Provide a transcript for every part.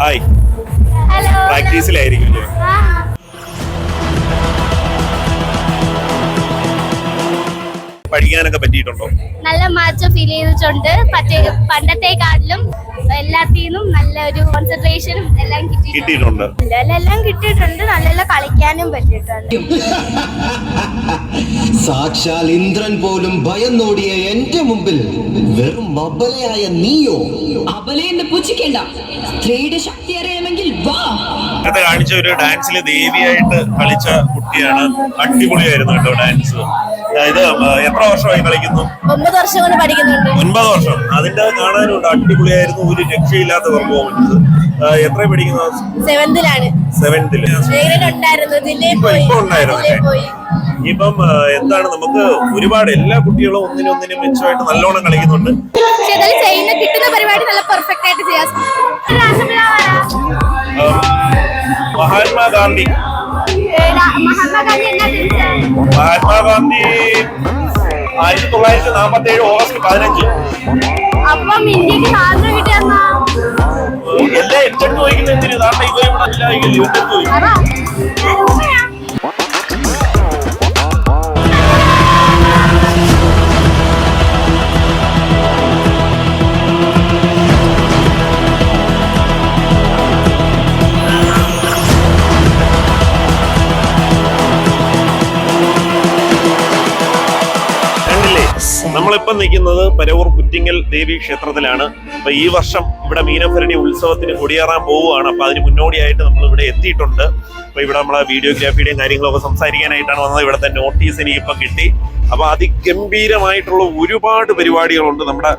Hi. പ്രാക്ടീസിലായിരിക്കും. പഠിക്കാനൊക്കെ പറ്റിയിട്ടുണ്ടോ? നല്ല മാറ്റം ഫീൽ ചെയ്തിട്ടുണ്ട്. പണ്ടത്തെക്കാട്ടിലും എല്ലാത്തിനും നല്ല ഒരു കോൺസെൻട്രേഷനും എല്ലാം കിട്ടിയിട്ടുണ്ട്. എല്ലാം കിട്ടിയിട്ടുണ്ട്. നല്ല കളിക്കാനും പറ്റിയിട്ടുണ്ട്. സാക്ഷാൽ ഇന്ദ്രൻ പോലും ഭയന്നോടിയ എന്റെ മുമ്പിൽ വെറും അബലയായ നീയോ? അബലയെന്ന് പൂജിക്കേണ്ട. സ്ത്രീയുടെ ശക്തി അറിയണമെങ്കിൽ വാ. അത് കാണിച്ച ഒരു ഡാൻസിൽ ദേവിയായിട്ട് കളിച്ച കുട്ടിയാണ്. അടിപൊളിയായിരുന്നു കേട്ടോ ഡാൻസ്. ഇത് എത്ര വർഷമായി കളിക്കുന്നു? 9 വർഷം കൊണ്ട് പഠിക്കുന്നുണ്ട്. 9 വർഷം. അതിന്റെ കാണാനുണ്ട്. അടിപൊളിയായിരുന്നു. ഒരു രക്ഷയില്ലാത്ത പെർഫോമൻസ്. എത്ര പഠിക്കുന്നത്? 7th ലാണ്. 7th ഇപ്പം എന്താണ്, നമുക്ക് ഒരുപാട് എല്ലാ കുട്ടികളും ഒന്നിനൊന്നിനും മെച്ചമായിട്ട് നല്ലോണം കളിക്കുന്നുണ്ട്. കിട്ടുന്ന പരിപാടി നല്ല പെർഫെക്റ്റ് ആയിട്ട് ചെയ്യാം. മഹാത്മാഗാന്ധി 1947 ഓഗസ്റ്റ് 15. അപ്പം ഇന്ത്യക്ക് സ്വാതന്ത്ര്യം കിട്ടിയെന്നാ എല്ലാ എച്ചെടുത്ത് ചോദിക്കുന്ന എന്തിനു? കാരണം ഇവ ഇവിടെ നമ്മളിപ്പം നിൽക്കുന്നത് പരവൂർ പുറ്റിങ്ങൽ ദേവി ക്ഷേത്രത്തിലാണ്. അപ്പൊ ഈ വർഷം ഇവിടെ മീനഭരണി ഉത്സവത്തിന് കൊടിയേറാൻ പോവുകയാണ്. അപ്പൊ അതിന് മുന്നോടിയായിട്ട് നമ്മൾ ഇവിടെ എത്തിയിട്ടുണ്ട്. അപ്പൊ ഇവിടെ നമ്മളെ വീഡിയോഗ്രാഫിയുടെയും കാര്യങ്ങളൊക്കെ സംസാരിക്കാനായിട്ടാണ് വന്നത്. ഇവിടുത്തെ നോട്ടീസ് എനിക്ക് ഇപ്പം കിട്ടി. അപ്പൊ അതിഗംഭീരമായിട്ടുള്ള ഒരുപാട് പരിപാടികളുണ്ട്. നമ്മുടെ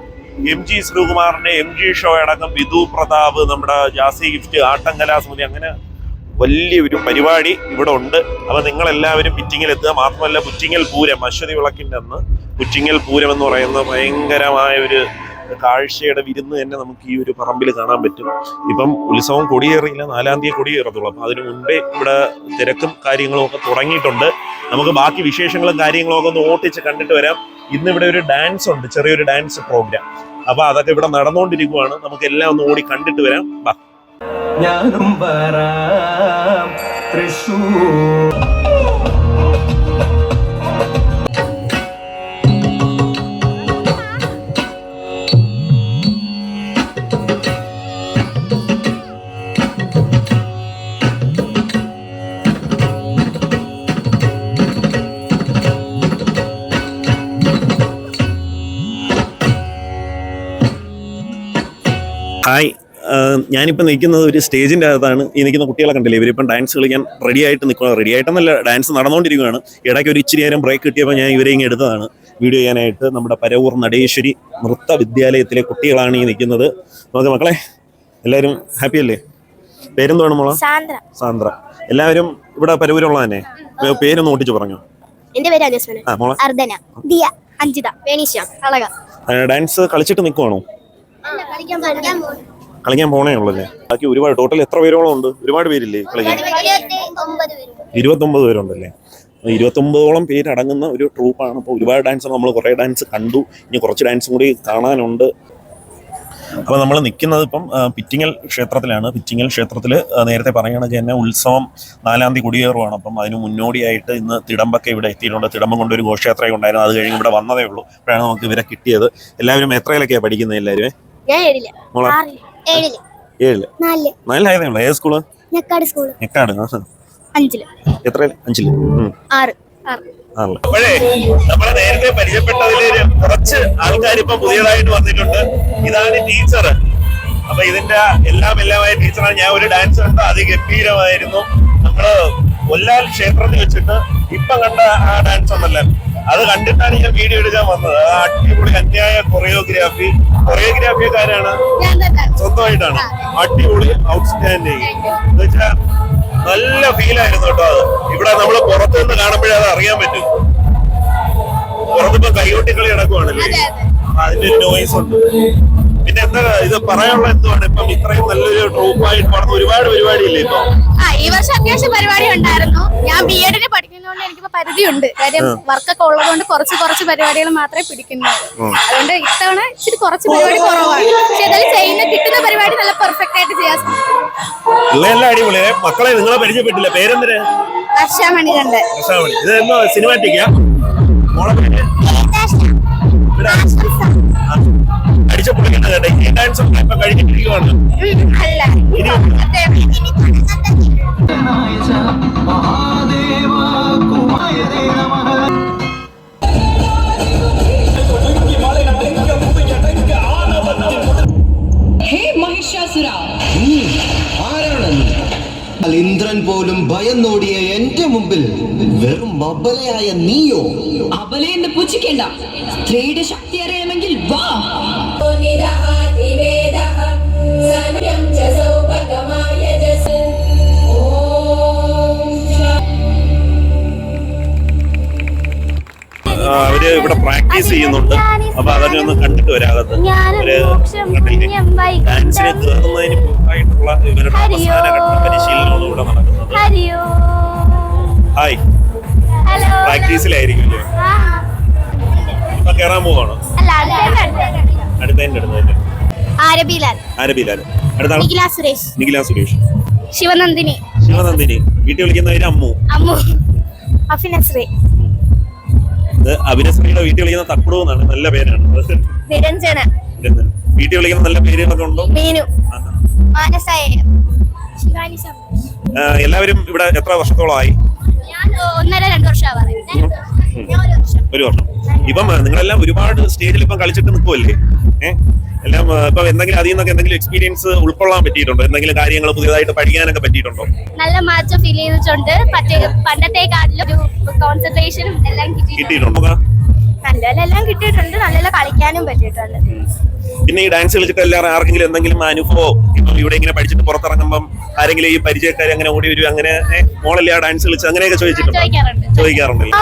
MG ശ്രീകുമാറിന്റെ MG ഷോ അടക്കം വിധു പ്രതാപ്, നമ്മുടെ ജാസി ഗിഫ്റ്റ്, ആട്ടങ്കലാസ്മൃതി, അങ്ങനെ വലിയൊരു പരിപാടി ഇവിടെ ഉണ്ട്. അപ്പൊ നിങ്ങളെല്ലാവരും പുറ്റിങ്ങൽ എത്തുക. മാത്രമല്ല പുറ്റിങ്ങൽ പൂരം, അശ്വതി വിളക്കിൻ്റെ അന്ന് പുറ്റിങ്ങൽ പൂരം എന്ന് പറയുന്ന ഭയങ്കരമായ ഒരു കാഴ്ചയുടെ വിരുന്ന് തന്നെ നമുക്ക് ഈ ഒരു പറമ്പിൽ കാണാൻ പറ്റും. ഇപ്പം ഉത്സവം കൊടിയേറിയില്ല, 4-ാം തീയതി കൊടിയേറത്തുള്ളൂ. അപ്പൊ അതിനു മുൻപേ ഇവിടെ തിരക്കും കാര്യങ്ങളും ഒക്കെ തുടങ്ങിയിട്ടുണ്ട്. നമുക്ക് ബാക്കി വിശേഷങ്ങളും കാര്യങ്ങളും ഒക്കെ ഒന്ന് ഓട്ടിച്ച് കണ്ടിട്ട് വരാം. ഇന്ന് ഇവിടെ ഒരു ഡാൻസ് ഉണ്ട്, ചെറിയൊരു ഡാൻസ് പ്രോഗ്രാം. അപ്പൊ അതൊക്കെ ഇവിടെ നടന്നുകൊണ്ടിരിക്കുവാണ്. നമുക്ക് എല്ലാം ഒന്ന് ഓടി കണ്ടിട്ട് വരാം. ബാ. ഞാനും വരാം തൃശ്ശൂർ. ഹായ്. ഞാനിപ്പോൾ നിൽക്കുന്നത് ഒരു സ്റ്റേജിൻ്റെ അകത്താണ്. ഈ നിൽക്കുന്ന കുട്ടികളെ കണ്ടില്ലേ, ഇവരിപ്പം ഡാൻസ് കളിക്കാൻ റെഡി ആയിട്ട് നിൽക്കുക. റെഡി ആയിട്ടെന്നല്ല, ഡാൻസ് നടന്നുകൊണ്ടിരിക്കുകയാണ്. ഇടയ്ക്ക് ഒരു ഇച്ചിരി നേരം ബ്രേക്ക് കിട്ടിയപ്പോൾ ഞാൻ ഇവരെ ഇങ്ങനെ എടുത്തതാണ് വീഡിയോ ചെയ്യാനായിട്ട്. നമ്മുടെ പരവൂർ നടേശ്വരി നൃത്ത വിദ്യാലയത്തിലെ കുട്ടികളാണ് ഈ നിൽക്കുന്നത്. നമുക്ക് മക്കളെ എല്ലാവരും ഹാപ്പി അല്ലേ? പേരെന്താണ് മോളെ? സാന്ദ്ര. എല്ലാവരും ഇവിടെ പരവൂരുള്ള തന്നെ? പേരൊന്ന് ഓട്ടിച്ച് പറഞ്ഞോ. എന്റെ പേര് അർദ്ധന, ദിയ, അഞ്ജിത, വേണീഷ, അളക. ഡാൻസ് കളിച്ചിട്ട് നിൽക്കുവാണോ? കളിക്കാൻ പോണേ ഉള്ളല്ലേ? ബാക്കി ഒരുപാട്, ടോട്ടൽ എത്ര പേരോളം ഉണ്ട്? ഒരുപാട് പേരില്ലേ കളിക്കാൻ? 29 പേരുണ്ടല്ലേ? 29ഓളം പേരടങ്ങുന്ന ഒരു ട്രൂപ്പാണ്. അപ്പോൾ ഒരുപാട് ഡാൻസ് നമ്മൾ കുറേ ഡാൻസ് കണ്ടു. ഇനി കുറച്ച് ഡാൻസും കൂടി കാണാനുണ്ട്. അപ്പോൾ നമ്മൾ നിൽക്കുന്നത് ഇപ്പം പുറ്റിങ്ങൽ ക്ഷേത്രത്തിലാണ്. പുറ്റിങ്ങൽ ക്ഷേത്രത്തിൽ നേരത്തെ പറയുകയാണെങ്കിൽ തന്നെ ഉത്സവം 4-ാം തീയതി കൊടിയേറുവാണ്. അപ്പം അതിന് മുന്നോടിയായിട്ട് ഇന്ന് തിടമ്പൊക്കെ ഇവിടെ എത്തിയിട്ടുണ്ട്. തിടമ്പം കൊണ്ടൊരു ഘോഷയാത്രയൊക്കെ ഉണ്ടായിരുന്നു. അത് കഴിഞ്ഞ് ഇവിടെ വന്നതേ ഉള്ളൂ. അപ്പോഴാണ് നമുക്ക് ഇവരെ കിട്ടിയത്. എല്ലാവരും എത്രയിലൊക്കെയാണ് പഠിക്കുന്നത്? എല്ലാവരും 7 4 ഉള്ളൂ. ഏത് സ്കൂള്? ഞെക്കാട്. എത്ര? 5ല്. അപ്പോഴേ നമ്മളെ നേരത്തെ പരിചയപ്പെട്ടതില് കുറച്ച് ആൾക്കാർ ഇപ്പൊ പുതിയതായിട്ട് വന്നിട്ടുണ്ട്. ഇതാണ് ടീച്ചർ. അപ്പൊ ഇതിന്റെ എല്ലാമായ ടീച്ചറാണ്. ഞാൻ ഒരു ഡാൻസ് കണ്ടു, അതിഗംഭീരമായിരുന്നു. നമ്മള് കൊല്ലാൽ ക്ഷേത്രത്തിൽ വെച്ചിട്ട് ഇപ്പൊ കണ്ട ആ ഡാൻസ് ഉണ്ടല്ലോ, അത് കണ്ടിട്ടാണ് ഞാൻ വീഡിയോ എടുക്കാൻ വന്നത്. ആ അടിപൊളി അന്യായ കൊറിയോഗ്രാഫിക്കാരാണ്, സ്വന്തമായിട്ടാണ്. അടിപൊളി, ഔട്ട്സ്റ്റാൻഡിങ് എന്ന് വെച്ചാൽ നല്ല ഫീലായിരുന്നു കേട്ടോ. അത് ഇവിടെ നമ്മള് പുറത്തുനിന്ന് കാണുമ്പോഴേ അത് അറിയാൻ പറ്റും. പുറത്തിപ്പോ കൈകൊട്ടിക്കളി നടക്കുവാണല്ലേ, അതിന്റെ ഒരു നോയ്സ് ഉണ്ട്. പിന്നെ എന്താ ഇത് പറയാനുള്ള എന്തുവാണ്? ഇപ്പം ഇത്രയും നല്ലൊരു ട്രൂപ്പായിട്ട് പറഞ്ഞ ഒരുപാട് പരിപാടി ഇല്ലേ ഇപ്പൊ? ഈ വർഷം അത്യാവശ്യം പരിപാടി ഉണ്ടായിരുന്നു. ഞാൻ BEd പഠിക്കുന്നതുകൊണ്ട് എനിക്കിപ്പോ പരിധിയുണ്ട്. കാര്യം വർക്കൊക്കെ ഉള്ളതുകൊണ്ട് കുറച്ച് പരിപാടികൾ മാത്രമേ പിടിക്കുന്നുള്ളൂ. അതുകൊണ്ട് ഇത്തവണ ഇച്ചിരി കുറച്ച് പരിപാടി കുറവാണ്. പക്ഷെ അതിൽ കിട്ടുന്ന പരിപാടി നല്ല പെർഫെക്റ്റ് ആയിട്ട് ചെയ്യാൻ പിള്ളേരെല്ലാം അടിപൊളിയെ. മക്കളെ നിങ്ങളെ പരിചയപ്പെട്ടില്ല, പേരെന്തിന്? വർഷമണികണ്ട്. വർഷാമണി. ഇത് എന്നോ സിനിമാറ്റിക്കാ? മോളെ പേര്? ഇവിടെ അടിച്ച പൊളിക്കണ്ട കേട്ടെ. ഈ ഡാൻസ് ഇപ്പൊ കഴിഞ്ഞിട്ടിരിക്കുവാണ്. അല്ല ഇനി ഹേ മഹിഷാസുര, ആരാണ് നീ? ഇന്ദ്രൻ പോലും ഭയന്നോടിയ എന്റെ മുമ്പിൽ വെറും മബലയായ നീയോ? അബലയെന്ന് പുച്ഛിക്കേണ്ട. സ്ത്രീയുടെ ശക്തി അറിയണമെങ്കിൽ വാ. അവര് ഇവിടെ പ്രാക്ടീസ് ചെയ്യുന്നുണ്ട്. അപ്പൊ അതൊക്കെ ഒന്ന് കണ്ടിട്ട് വരാകത്ത് ഡാൻസിന് കയറുന്നതിന് മുമ്പായിട്ടുള്ള ഇവരുടെ അവസാന ഘട്ട പരിശീലനമാണ് ഇവിടെ നടക്കുന്നത്. ഹായ്, പ്രാക്ടീസിലായിരിക്കും. ഇപ്പൊ കയറാൻ പോവാണോ? അടുത്തതിന്റെ അടുത്തതിന്റെ ആരബിലാൽ. അടുത്താണ് നിഖില സുരേഷ്. ശിവനന്ദിനി. വീട്ടിൽ വിളിക്കുന്നവര് അമ്മു. അഫിനശ്രീ. ഇത് അഭിനശ്രീയുടെ വീട്ടിൽ വിളിക്കുന്ന തക്കുടു എന്നാണ്. നല്ല പേരാണ്. നിരഞ്ജന. വീട്ടിൽ വിളിക്കുന്ന നല്ല പേരുകളൊക്കെ ഉണ്ടോ? മീനു. മാനസായ. ശിവാനി. എല്ലാവരും ഇവിടെ എത്ര വർഷത്തോളമായി? ഞാൻ 1.5-2 വർഷമായി. ഒരു വർഷം. ഇപ്പം നിങ്ങളെല്ലാം ഒരുപാട് സ്റ്റേജിൽ ഇപ്പം കളിച്ചിട്ട് നിൽക്കുമല്ലേ? എല്ലാം ഇപ്പൊ എന്തെങ്കിലും അതിൽ നിന്നൊക്കെ എന്തെങ്കിലും എക്സ്പീരിയൻസ് ഉൾക്കൊള്ളാൻ പറ്റിയിട്ടുണ്ടോ? എന്തെങ്കിലും കാര്യങ്ങൾ പുതിയതായിട്ട് പഠിക്കാനൊക്കെ പറ്റിയിട്ടുണ്ടോ? നല്ല മാറ്റം ഫീൽ ചെയ്തിട്ടുണ്ട്. പണ്ടത്തെക്കാട്ടിലും ഒരു കോൺസെൻട്രേഷനും എല്ലാം കിട്ടിയിട്ടുണ്ടോ? നല്ലതെല്ലാം കിട്ടിയിട്ടുണ്ട്. നല്ല കളിക്കാനും പറ്റിയിട്ടുണ്ട്. പിന്നെ ഈ ഡാൻസ് കളിച്ചിട്ട് എല്ലാവരും ആർക്കെങ്കിലും എന്തെങ്കിലും അനുഭവം ഇപ്പം ഇവിടെ ഇങ്ങനെ പഠിച്ചിട്ട് പുറത്തിറങ്ങുമ്പം ആരെങ്കിലും ഈ പരിചയക്കാർ അങ്ങനെ ഓടി വരും, അങ്ങനെ മോളല്ലേ ആ ഡാൻസ് കളിച്ച് അങ്ങനെയൊക്കെ ചോദിക്കാറുണ്ടല്ലോ?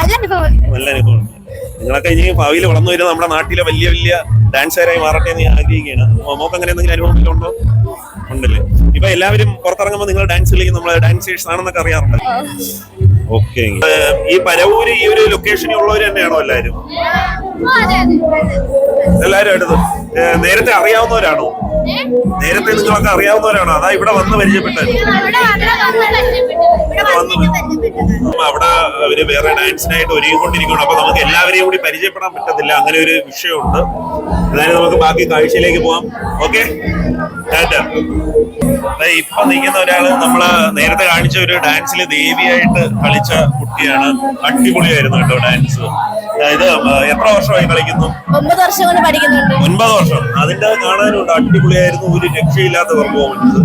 നല്ല അനുഭവം. നിങ്ങളൊക്കെ ഇനി ഭാവിയിൽ വളർന്നു വരുന്ന നമ്മുടെ നാട്ടിലെ വലിയ വലിയ ഡാൻസുകാരായി മാറട്ടെ എന്ന് ആഗ്രഹിക്കുകയാണ്. മോക്ക് അങ്ങനെ എന്തെങ്കിലും അനുഭവം ഉണ്ടോ? ഉണ്ടല്ലേ. ഇപ്പൊ എല്ലാവരും പുറത്തിറങ്ങുമ്പോൾ നിങ്ങൾ ഡാൻസ് കളിക്കും, നമ്മളെ ഡാൻസേഴ്സ് ആണെന്നൊക്കെ അറിയാറുണ്ടല്ലോ. ഓക്കെ. ഈ പരവൂര് ഈ ഒരു ലൊക്കേഷനിൽ ഉള്ളവർ തന്നെയാണോ എല്ലാവരും? എല്ലാവരും അടുത്ത് നേരത്തെ അറിയാവുന്നവരാണോ? നേരത്തെ നിങ്ങളൊക്കെ അറിയാവുന്നവരാണോ? അതാ ഇവിടെ വന്ന് പരിചയപ്പെട്ടത്? അവിടെ അവര് വേറെ ഡാൻസിനായിട്ട് ഒരുങ്ങിക്കൊണ്ടിരിക്കണം. അപ്പൊ നമുക്ക് എല്ലാവരെയും കൂടി പരിചയപ്പെടാൻ പറ്റത്തില്ല. അങ്ങനെ ഒരു വിഷയമുണ്ട്. അതായത് നമുക്ക് ബാക്കി കാഴ്ചയിലേക്ക് പോവാം. ഓക്കെ, ഇപ്പൊ നിൽക്കുന്ന ഒരാള് നമ്മള് നേരത്തെ കാണിച്ച ഒരു ഡാൻസിൽ ദേവിയായിട്ട് കളിച്ച കുട്ടിയാണ്. അടിപൊളിയായിരുന്നു കേട്ടോ ഡാൻസ്. ഇത് എത്ര വർഷമായി കളിക്കുന്നു? 9 വർഷം കൊണ്ട് പഠിക്കുന്നുണ്ട്. 9 വർഷം. അതിന്റെ കാണാനുണ്ട്. അടിപൊളിയായിരുന്നു. ഒരു രക്ഷയില്ലാത്ത പെർഫോമൻസ്.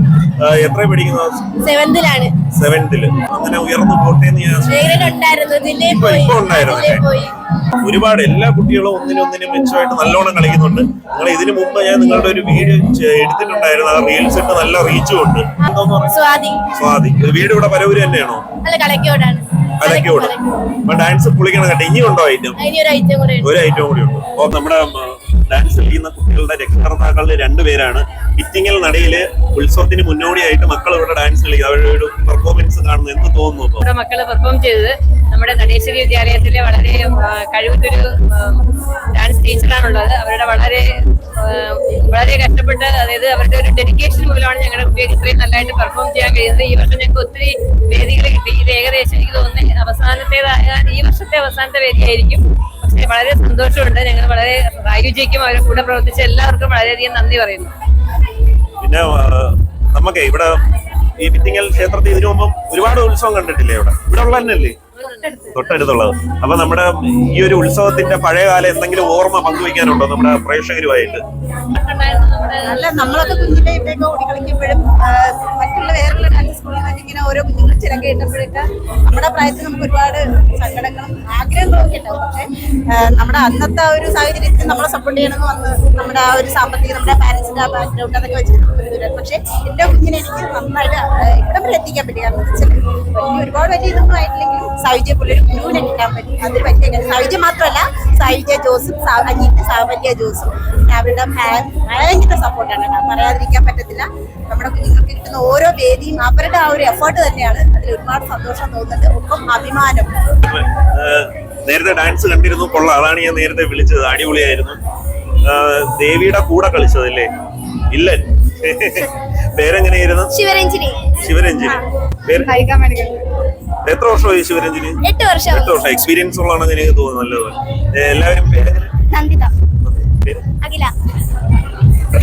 എത്ര പഠിക്കുന്നത്? 7th. അങ്ങനെ ഉയർന്നു പോട്ടെ എന്ന് ഞാൻ ഇപ്പൊ ഉണ്ടായിരുന്നു. ഒരുപാട് എല്ലാ കുട്ടികളും ഒന്നിനൊന്നിനും മെച്ചമായിട്ട് നല്ലോണം കളിക്കുന്നുണ്ട്. നിങ്ങൾ ഇതിനു മുമ്പ് ഞാൻ നിങ്ങളുടെ ഒരു വീഡിയോ എടുത്തിട്ടുണ്ടായിരുന്നു. ആ റീൽസ് ഇട്ട് നല്ല റീച്ചും ഉണ്ട്. സ്വാതി. വീട് ഇവിടെ പരവൂര് തന്നെയാണോ? കലക്കോട്. അപ്പൊ ഡാൻസ് പൊളിക്കണം കേട്ടോ. ഇനിയുണ്ടോ ഐറ്റം? ഒരു ഐറ്റം കൂടി ഉണ്ട്. അപ്പൊ നമ്മുടെ ഡാൻസ് കളിക്കുന്ന കുട്ടികളുടെ രക്ഷകർത്താക്കളിൽ 2 പേരാണ്. ഇറ്റിങ്ങൽ നടയില് ഉത്സവത്തിന് മുന്നോടിയായിട്ട് മക്കൾ ഇവിടെ ഡാൻസ് കളിക്കുക. അവരുടെ ഒരു പെർഫോമൻസ് കാണുന്നത് എന്ത് തോന്നുന്നു? നമ്മുടെ മക്കള് പെർഫോം ചെയ്തത് നമ്മുടെ നടേശ്വരി വിദ്യാലയത്തിലെ വളരെ കഴിവുറ്റൊരു ഡാൻസ് ടീച്ചറാണുള്ളത്. അവരുടെ വളരെ കഷ്ടപ്പെട്ട്, അതായത് അവരുടെ ഒരു ഡെഡിക്കേഷൻ മൂലമാണ് ഞങ്ങളുടെ കുട്ടികൾക്ക് ഇത്രയും നല്ലതായിട്ട് പെർഫോം ചെയ്യാൻ കഴിയുന്നത്. ഈ വർഷം ഞങ്ങൾക്ക് ഒത്തിരി വേദികൾ കിട്ടി. ഇത് ഏകദേശം എനിക്ക് തോന്നുന്നത് ഈ വർഷത്തെ അവസാനത്തെ വേദിയായിരിക്കും. പക്ഷേ വളരെ സന്തോഷമുണ്ട്. ഞങ്ങൾ വളരെ റായുജിക്കും അവരുടെ കൂടെ പ്രവർത്തിച്ച എല്ലാവർക്കും വളരെയധികം നന്ദി പറയുന്നു. പിന്നെ നമുക്ക് ഇവിടെ ഈ ഇറ്റിങ്ങൽ ക്ഷേത്രത്തിൽ ഇതിനു മുമ്പ് ഒരുപാട് ഉത്സവം കണ്ടിട്ടില്ലേ? ഇവിടെ ഉള്ള തന്നെയല്ലേ? തൊട്ടടുത്തുള്ളത്. അപ്പൊ നമ്മുടെ ഈ ഒരു ഉത്സവത്തിന്റെ പഴയകാലം എന്തെങ്കിലും ഓർമ്മ പങ്കുവയ്ക്കാനുണ്ടോ നമ്മുടെ പ്രേക്ഷകരുമായിട്ട്? നമ്മളൊക്കെ കുഞ്ഞിലെ ഇവിടെയൊക്കെ ഓടിക്കളിക്കുമ്പോഴും മറ്റുള്ള വേറെയുള്ള ഡാൻസ് സ്കൂളിൽ നിന്ന് ഇങ്ങനെ ഓരോ കുഞ്ഞുങ്ങൾ ചിലങ്ക ഇട്ടപ്പോഴൊക്കെ നമ്മുടെ പ്രായത്തിൽ നമുക്ക് ഒരുപാട് സങ്കടങ്ങളും ആഗ്രഹങ്ങളും ഒക്കെ ഉണ്ടാവും. പക്ഷെ നമ്മുടെ അന്നത്തെ ഒരു സാഹചര്യത്തിൽ നമ്മളെ സപ്പോർട്ട് ചെയ്യണമെന്ന് വന്ന് നമ്മുടെ ആ ഒരു സാമ്പത്തികം, നമ്മുടെ പാരന്റ്സിന്റെ ആ ബാക്ക്ഗ്രൗണ്ട് അതൊക്കെ വെച്ചിട്ട് പക്ഷെ എന്റെ കുഞ്ഞിനെ എനിക്ക് നന്നായിട്ട് ഇവിടെ വരെ എത്തിക്കാൻ പറ്റി. കാരണം ഒരുപാട് വലിയ ഇതൊന്നും ആയിട്ടില്ലെങ്കിലും സായുജ്യ പുള്ളിയൊരു ഗുരുവിനെ കിട്ടാൻ പറ്റി. അതൊരു വലിയ കാര്യം. സായുജ്യ മാത്രമല്ല, സായുജ്യ ജോസും അനിയത്തി സാവല്യ ജോസും അവരുടെ ഭയങ്കര സപ്പോർട്ടാണ്. പറയാതിരിക്കാൻ പറ്റത്തില്ല. നമ്മുടെ കുഞ്ഞുങ്ങൾക്ക് കിട്ടുന്ന ഓരോ വേദിയും അവരുടെ ആ ഒരു എഫേർട്ട് തന്നെയാണ്. അതിൽ ഒരുപാട് സന്തോഷം തോന്നുന്നുണ്ട്. ഒപ്പം അഭിമാനം. നേരത്തെ ഡാൻസ് കണ്ടിരുന്നു, കൊള്ളാം. അതാണ് ഞാൻ നേരത്തെ വിളിച്ചത്. അടിപൊളിയായിരുന്നു. ദേവിയുടെ കൂടെ കളിച്ചതല്ലേ? ഇല്ല, പേരെങ്ങനെയായിരുന്നു? ശിവരഞ്ജിനി. ശിവരഞ്ജിനി. പേര്? എത്ര വർഷമായി ശിവരഞ്ജിനി? 8 വർഷം. 8 വർഷം. എക്സ്പീരിയൻസ് ഉള്ളതാണെന്ന് എനിക്ക് തോന്നുന്നു. നല്ലത്. എല്ലാവരും പേരെങ്ങനെ? നന്ദിത. പേര്? അഖില.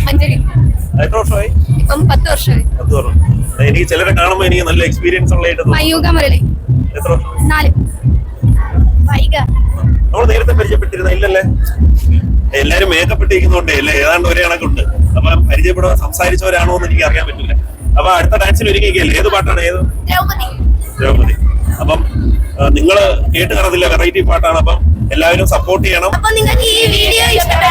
അഞ്ജലി. എത്ര വർഷമായി? ഇപ്പം 10 വർഷമായി. 10 വർഷം. എനിക്ക് ചിലരെ കാണുമ്പോൾ എനിക്ക് നല്ല എക്സ്പീരിയൻസ് ഉള്ളതായിട്ട് തോന്നുന്നു. മയൂക മുരളി. എത്ര വർഷം? 4. വൈക. നമ്മൾ നേരത്തെ പരിചയപ്പെട്ടിരുന്ന ഇല്ലല്ലേ? എല്ലാരും മേക്കപ്പ് ഇട്ടിരിക്കുന്നോണ്ടേ അല്ലേ ഏതാണ്ട് ഒരേ കണക്കുണ്ട്. അപ്പൊ പരിചയപ്പെടുക സംസാരിച്ചവരാണോ എന്ന് എനിക്ക് അറിയാൻ പറ്റില്ല. അപ്പൊ അടുത്ത ഡാൻസിന് ഒരുങ്ങിക്കല്ലേ? ഏത് പാട്ടാണ്? ഏത്? ദ്രൗപദി. അപ്പം നിങ്ങള് കേട്ട് കാണത്തില്ല, വെറൈറ്റി പാട്ടാണ്. അപ്പം എല്ലാവരും സപ്പോർട്ട് ചെയ്യണം. അപ്പൊ നിങ്ങൾക്ക് ഈ വീഡിയോ ഇഷ്ടപ്പെട്ടു